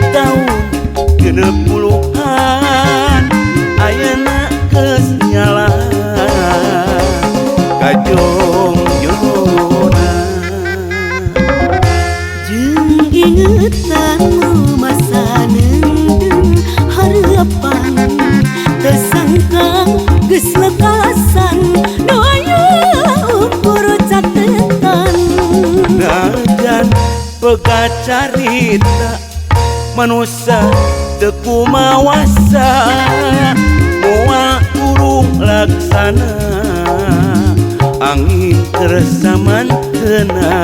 tahun genep puluhan ayeuna geus nyalaan kajong jona jeung ingetan masa neundeung hareupan teu sangka geus lekasan nu aya ukur catetan najan pegat carita manusia teu kumawasa moal urung laksana angin terasa mantena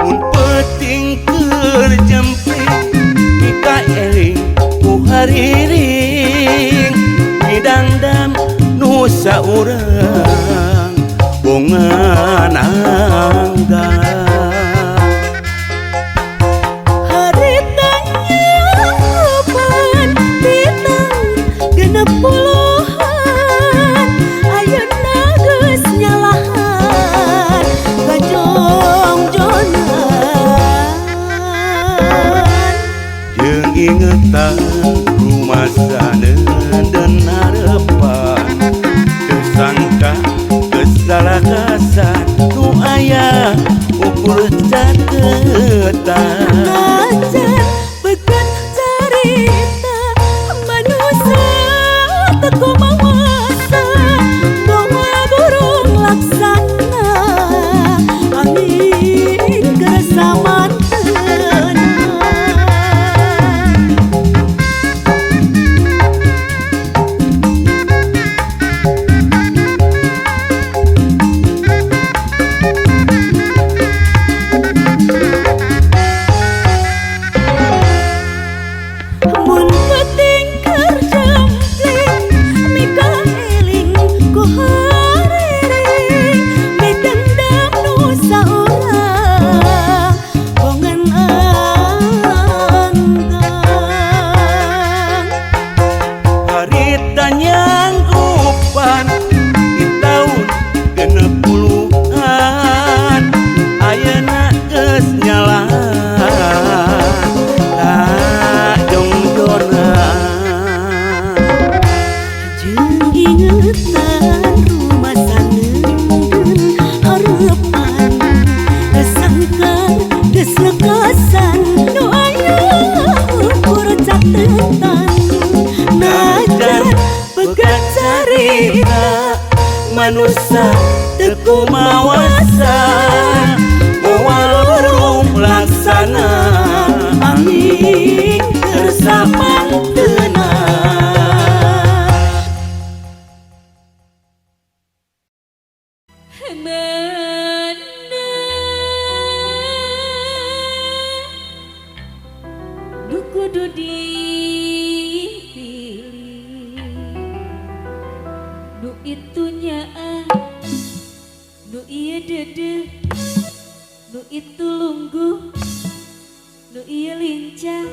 mun peting keur jempling mika eling ku hariring midangdam nu saurang bongan anggang haritanya opan bintang genep puluhan ayeuna geus nyalahan kajong jonan jeung ingetan rumasa neundeun harepan teu sangka geus salakasan nu aya ukur catetan najan begat carita manusia teu kumawasa moal burung laksana angin kerasa mantena mun peting keur jempling mika eling ku hariring midendam nu saurang bongan anggang harita nyanggupan di tahun genep puluhan ayeuna geus nyalaan kajong jona jeung ingetan rumasa neundeun hareupan teu sangka geus lekasan nu aya ukur catetan najan begat carita manusia teu kumawasa moal urung laksana angin kersa mantena mana nu kudu dipilih nu itunya nu ieu dedeh nu itu lungguh nu ieu lincah